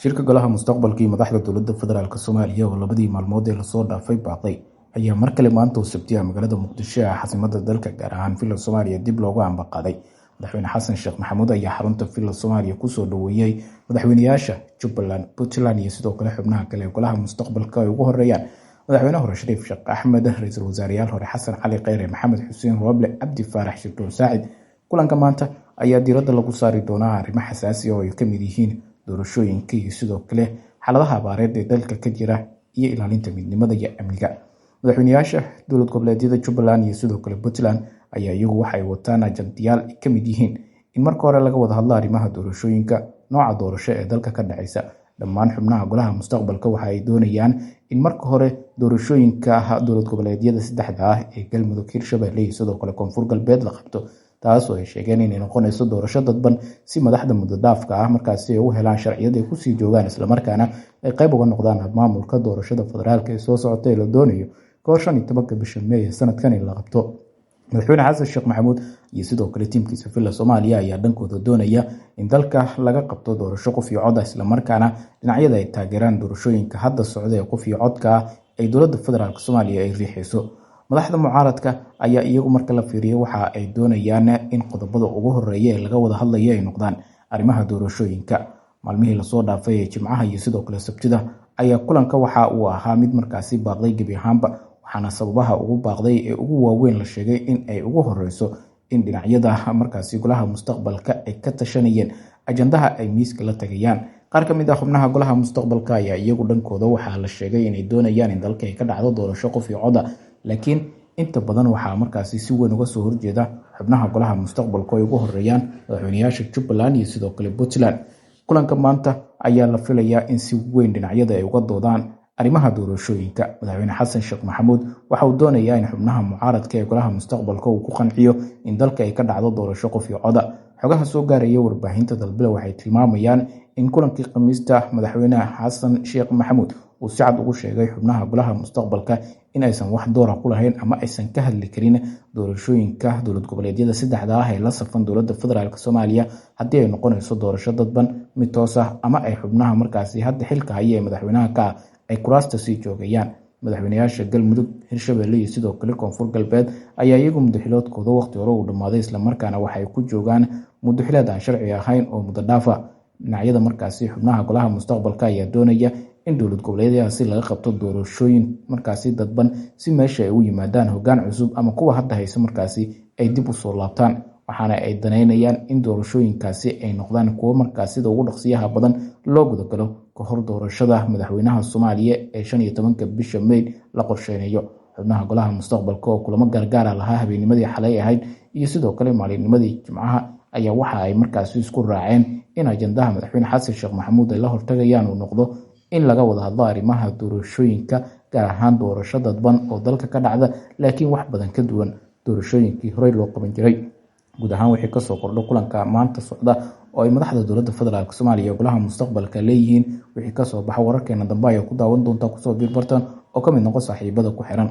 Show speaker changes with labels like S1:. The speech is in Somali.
S1: shirka golaha mustaqbalka madaxda dowladda federaalk Soomaaliya oo labadii maalmood ee lasoo dhaafay baaqday ayaa mar kale maanta u sabtiyay magaalada Muqdisho ee caasimadda dalka gaar ahaan Villa Soomaaliya dib loogu ambaqaaday. Madaxweyne Xasan Sheekh Maxamuud ayaa xarunta Villa Soomaaliya ku soo dhaweeyay madaxweynayaasha Jubbaland, Puntland iyo sidoo kale xubnaha kale ee golaha mustaqbalka ay ugu horeeyaan madaxweyne hore Shariif Sheekh Axmed, ra'iisul wasaarayaal hore Xasan Cali Kheyre, Maxamed Xuseen Roble, Cabdi Faarax Shirdoon Saacid. Kulanka maanta ayaa diiradda lagu saari doonaa arrimo xasaasi ah oo ay ka mid yihiin doorashooyinka iyo sidoo kale xaaladaha abaareed ee dalka ka jira iyo ilaalinta midnimada iyo amniga. Madaxweynayaasha dowlad goboleedyada Jubbaland iyo sidoo kale Puntland ayaa iyagu waxay wataan ajandayaal ay ka mid yihiin in marka hore laga wada hadlo arrimaha doorashooyinka, nooca doorasho ee dalka ka dhacaysa. Dhammaan xubnaha golaha mustaqbalka waxa ay doonayaan in marka hore doorashooyinka dowlad goboleedyada saddexda ah ee Galmudug, Hirshabelle iyo sidoo kale Koonfur Galbeed la qabto, taas oo ay sheegeen inay noqonayso doorasho dadban si madaxda muddo dhaafka ah markaasi ay u helaan sharciyada ay kusii joogaan isla markaana ay qayb uga noqdaan maamulka doorashada federaalka ee soo socota ee la doonayo kahor 15 bisha May sanadkan in la qabto. Madaxweyne Xasan Sheekh Maxamuud iyo sidoo kale tiimkiisa Villa Soomaaliya ayaa dhankooda doonaya in dalka laga qabto doorasho qof iyo cod ah isla markaana dhinacyada ay taageeraan doorashooyinka hadda socda ee qof iyo codka ah ay dowladda federaalk Soomaaliya ay riixayso. Madaxda mucaaradka ayaa iyagu marka la fiiriyo waxa ay doonayaan in qodobada ugu horeeya ee laga wada hadlayo ay noqdaan arrimaha doorashooyinka. Maalmihii lasoo dhaafay ee Jimcaha iyo sidoo kale Sabtida ayaa kulanka waxa uu ahaa mid markaasi baaqday gebi ahaanba, waxaana sababaha ugu baaqday ee ugu waaweyn la sheegay in ay ugu horeyso in dhinacyada markaasi golaha mustaqbalka ay ka tashanayeen ajandaha ay miiska la tagayaan. Qaar ka mid ah xubnaha golaha mustaqbalka ayaa iyagu dhankooda waxaa la sheegay inay doonayaan in dalka ay ka dhacdo doorasho qof iyo cod ah, laakiin inta badan waxaa markaasi si weyn uga soo horjeeda xubnaha golaha mustaqbalka ay ugu horeeyaan madaxweynayaasha Jubbaland iyo sidoo kale Puntland. Kulanka maanta ayaa la filayaa in si weyn dhinacyada ay uga doodaan arrimaha doorashooyinka. Madaxweyne Xasan Sheekh Maxamuud waxa uu doonayaa in xubnaha mucaaradka ee golaha mustaqbalka uu ku qanciyo in dalka ay ka dhacdo doorasho qof iyo cod ah. Xogaha soo gaaraya warbaahinta dalbile waxay tilmaamayaan in kulankii Khamiista madaxweyne Xasan Sheekh Maxamuud uu si cad ugu sheegay xubnaha golaha mustaqbalka in aysan wax door ah ku lahayn ama aysan ka hadli karin doorashooyinka dowlad goboleedyada saddexda ah ee la safan dowladda federaalk Soomaaliya haddii ay noqonayso doorasho dadban, mid toos ah ama ay xubnaha markaasi hadda xilka haya ee madaxweynaha ka ay kuraasta sii joogayaan. Madaxweynayaasha Galmudug, Hirshabelle iyo sidoo kale Koonfur Galbeed ayaa iyagu muddaxiloodkooda waqti hore u dhamaaday isla markaana waxay ku joogaan muddaxileed aan sharci ahayn oo muddo dhaaf ah. Dhinacyada markaasi xubnaha golaha mustaqbalka ayaa doonaya in dowlad goboleedyadaasi laga qabto doorashooyin markaasi dadban si meesha ay u yimaadaan hoggaan cusub ama kuwa hadda haysa markaasi ay dib u soo laabtaan, waxaana ay daneynayaan in doorashooyinkaasi ay noqdaan kuwo markaas sida ugu dhaqsiyaha badan loo gudagalo ka hor doorashada madaxweynaha Soomaaliya ee 15 bisha May la qorsheynayo. Xubnaha golaha mustaqbalka oo kulamo gaargaar ah lahaa habeennimadii xalay ahayd iyo sidoo kale maalinnimadii Jimcaha ayaa waxa ay markaasi isku raaceen in ajandaha madaxweyne Xasan Sheekh Maxamuud ay la hortagayaan uu noqdo in laga wada hadlo arrimaha doorashooyinka, gaar ahaan doorasho dadban oo dalka ka dhacda laakiin wax badan ka duwan doorashooyinkii horey loo qaban jiray. Guud ahaan wixii ka soo kordho kulanka maanta socda oo ay madaxda dowladda federaalk Soomaaliya iyo golaha mustaqbalka leeyihiin, wixii ka soo baxa wararkeena dambe ayaa ku daawan doontaa kusoo biir bartan oo ka mid noqon saaxiibada ku xiran.